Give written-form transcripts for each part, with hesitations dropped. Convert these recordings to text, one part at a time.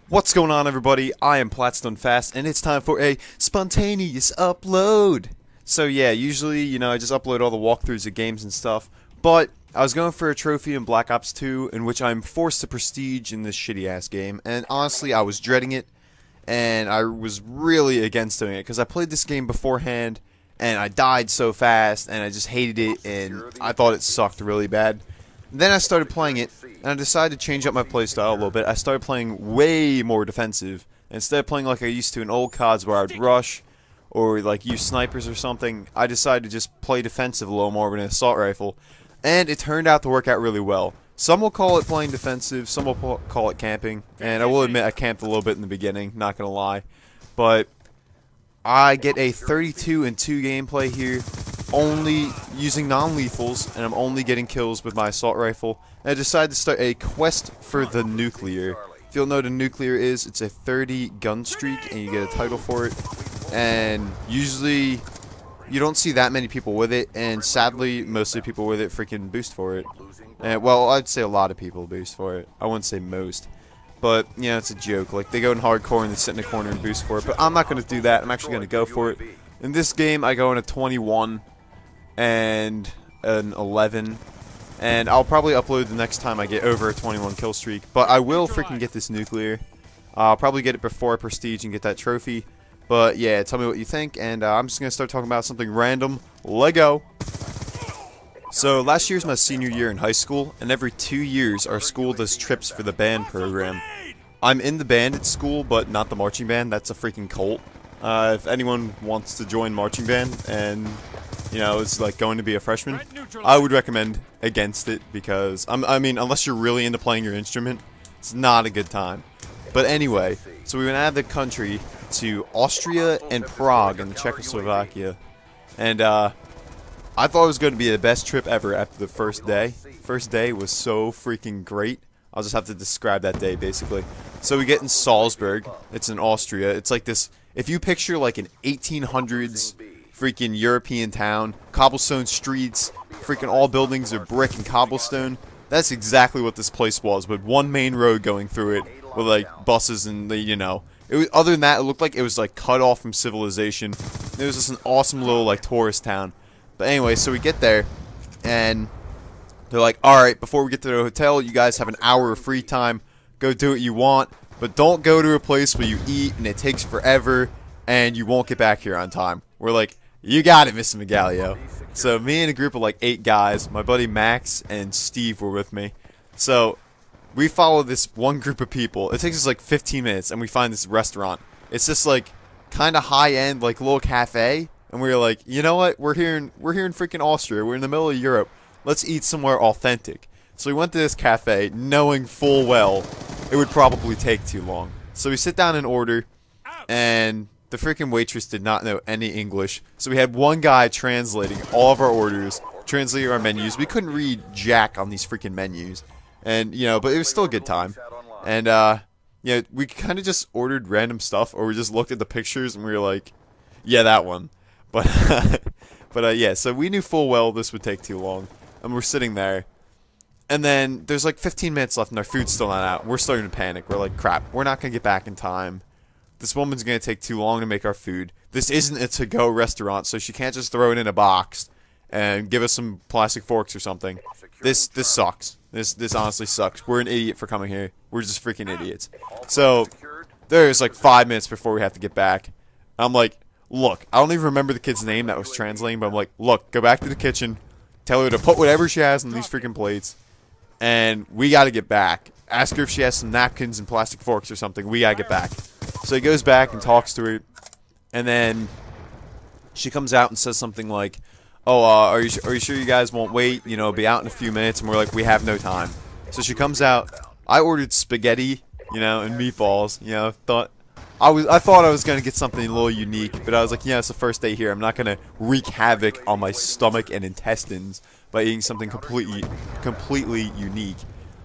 What's going on, everybody? I am PlatsDoneFast, and it's time for a spontaneous upload. So yeah, usually, I just upload all the walkthroughs of games and stuff, but I was going for a trophy in Black Ops 2, in which I'm forced to prestige in this shitty-ass game, and honestly, I was dreading it, and I was really against doing it, because I played this game beforehand, and I died so fast, and I just hated it, and I thought it sucked really bad. Then I started playing it, and I decided to change up my playstyle a little bit. I started playing way more defensive. Instead of playing like I used to in old CODs where I'd rush, or like use snipers or something, I decided to just play defensive a little more with an assault rifle. And it turned out to work out really well. Some will call it playing defensive, some will call it camping. And I will admit I camped a little bit in the beginning, not gonna lie. But I get a 32-2 gameplay here, only using non-lethals, and I'm only getting kills with my assault rifle. And I decided to start a quest for the nuclear. If you don't know what a nuclear is, it's a 30 gun streak, and you get a title for it. And usually, you don't see that many people with it, and sadly, mostly people with it freaking boost for it. And, well, I'd say a lot of people boost for it. I wouldn't say most. But, it's a joke. Like, they go in hardcore and they sit in a corner and boost for it. But I'm not going to do that. I'm actually going to go for it. In this game, I go in a 21 and an 11. And I'll probably upload the next time I get over a 21 kill streak. But I will freaking get this nuclear. I'll probably get it before I prestige and get that trophy. But, yeah, tell me what you think. And I'm just going to start talking about something random. Lego. So, last year's my senior year in high school, and every 2 years our school does trips for the band program. I'm in the band at school, but not the marching band. That's a freaking cult. If anyone wants to join marching band and, is like going to be a freshman, I would recommend against it because, I mean, unless you're really into playing your instrument, it's not a good time. But anyway, so we went out of the country to Austria and Prague in Czechoslovakia, and, I thought it was going to be the best trip ever after the first day. First day was so freaking great. I'll just have to describe that day, basically. So we get in Salzburg. It's in Austria. It's like this, if you picture like an 1800s freaking European town, cobblestone streets, freaking all buildings are brick and cobblestone, that's exactly what this place was, with one main road going through it, with like buses and it was, other than that, it looked like it was like cut off from civilization. It was just an awesome little like tourist town. But anyway, so we get there, and they're like, alright, before we get to the hotel, you guys have an hour of free time, go do what you want, but don't go to a place where you eat, and it takes forever, and you won't get back here on time. We're like, you got it, Mr. Megalio. So me and a group of like 8 guys, my buddy Max and Steve were with me, so we follow this one group of people. It takes us like 15 minutes, and we find this restaurant. It's just like, kind of high-end, like little cafe. And we were like, you know what? We're here in freaking Austria. We're in the middle of Europe. Let's eat somewhere authentic. So we went to this cafe, knowing full well it would probably take too long. So we sit down and order, and the freaking waitress did not know any English. So we had one guy translating all of our orders, translating our menus. We couldn't read jack on these freaking menus, and but it was still a good time. And we kind of just ordered random stuff, or we just looked at the pictures and we were like, yeah, that one. But yeah, so we knew full well this would take too long, and we're sitting there, and then there's like 15 minutes left and our food's still not out. We're starting to panic. We're like, crap, we're not going to get back in time. This woman's going to take too long to make our food. This isn't a to-go restaurant, so she can't just throw it in a box and give us some plastic forks or something. This sucks. This honestly sucks. We're an idiot for coming here. We're just freaking idiots. So there's like 5 minutes before we have to get back. I'm like, look, I don't even remember the kid's name that was translating, but I'm like, look, go back to the kitchen, tell her to put whatever she has on these freaking plates, and we gotta get back. Ask her if she has some napkins and plastic forks or something. We gotta get back. So he goes back and talks to her, and then she comes out and says something like, oh, are you sure you guys won't wait? Be out in a few minutes. And we're like, we have no time. So she comes out. I ordered spaghetti, and meatballs. I thought I was going to get something a little unique, but I was like, it's the first day here. I'm not going to wreak havoc on my stomach and intestines by eating something completely unique.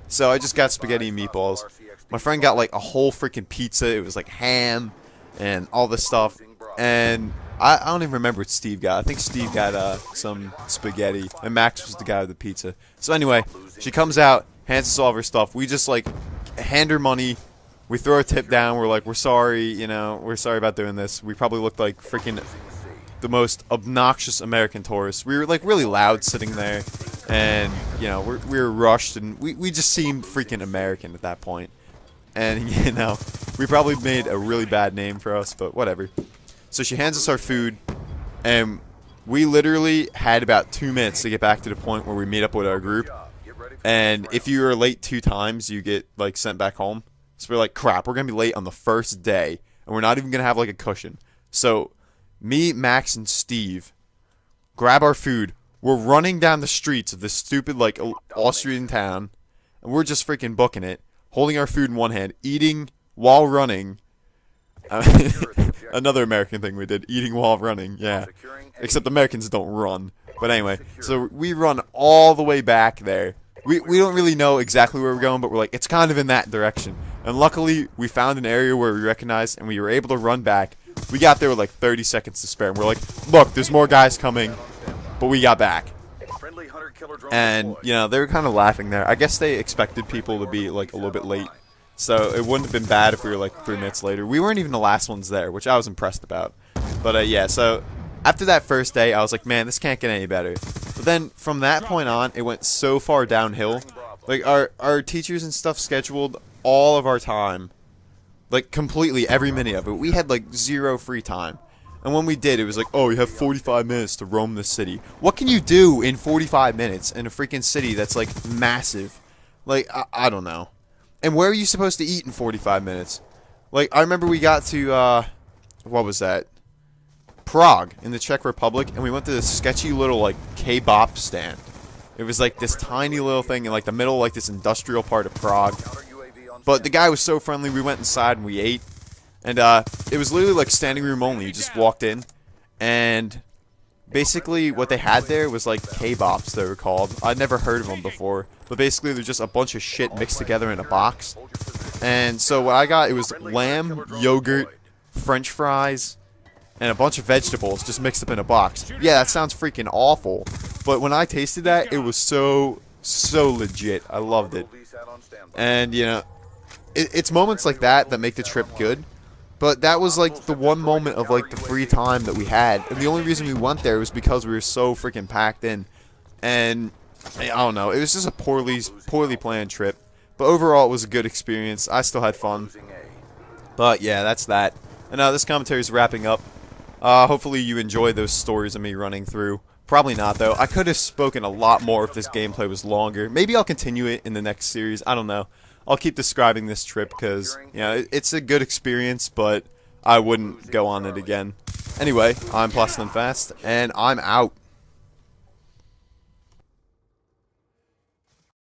So I just got spaghetti and meatballs. My friend got like a whole freaking pizza. It was like ham and all this stuff. And I don't even remember what Steve got. I think Steve got some spaghetti, and Max was the guy with the pizza. So anyway, she comes out, hands us all of her stuff. We just like hand her money. We throw a tip down. We're like, we're sorry, you know, we're sorry about doing this. We probably looked like freaking the most obnoxious American tourists. We were like really loud sitting there, and you know, we were rushed, and we just seemed freaking American at that point. And you know, we probably made a really bad name for us, but whatever. So she hands us our food, and we literally had about 2 minutes to get back to the point where we meet up with our group. And if you were late 2 times, you get like sent back home. So we're like, crap, we're gonna be late on the first day, and we're not even gonna have like a cushion. So me, Max, and Steve grab our food. We're running down the streets of this stupid like Austrian town, and we're just freaking booking it, holding our food in one hand, eating while running. Another American thing we did, eating while running, yeah. Except Americans don't run. But anyway, so we run all the way back there. We don't really know exactly where we're going, but we're like, it's kind of in that direction. And luckily, we found an area where we recognized, and we were able to run back. We got there with like 30 seconds to spare, and we're like, look, there's more guys coming, but we got back. And, you know, they were kind of laughing there. I guess they expected people to be like a little bit late. So it wouldn't have been bad if we were like 3 minutes later. We weren't even the last ones there, which I was impressed about. But yeah, so after that first day, I was like, man, this can't get any better. But then from that point on, it went so far downhill. Like our teachers and stuff scheduled all of our time, like completely every minute of it. We had like 0 free time. And when we did, it was like, oh, you have 45 minutes to roam the city. What can you do in 45 minutes in a freaking city that's like massive? Like, I don't know. And where are you supposed to eat in 45 minutes? Like, I remember we got to, what was that? Prague, in the Czech Republic, and we went to this sketchy little, like, K-bop stand. It was, like, this tiny little thing in, like, the middle of, like, this industrial part of Prague. But the guy was so friendly, we went inside and we ate. And, it was literally, like, standing room only. You just walked in, and basically what they had there was, like, K-bops, they were called. I'd never heard of them before. But basically, they're just a bunch of shit mixed together in a box. And so what I got, it was lamb, yogurt, French fries, and a bunch of vegetables just mixed up in a box. Yeah, that sounds freaking awful. But when I tasted that, it was so legit. I loved it. And, you know, it's moments like that that make the trip good. But that was, like, the one moment of, like, the free time that we had. And the only reason we went there was because we were so freaking packed in. And I don't know. It was just a poorly planned trip. But overall, it was a good experience. I still had fun. But, yeah, that's that. And now this commentary is wrapping up. Hopefully you enjoyed those stories of me running through. Probably not, though. I could have spoken a lot more if this gameplay was longer. Maybe I'll continue it in the next series. I don't know. I'll keep describing this trip because, you know, it's a good experience, but I wouldn't go on it again. Anyway, I'm PlatsDoneFast, and I'm out.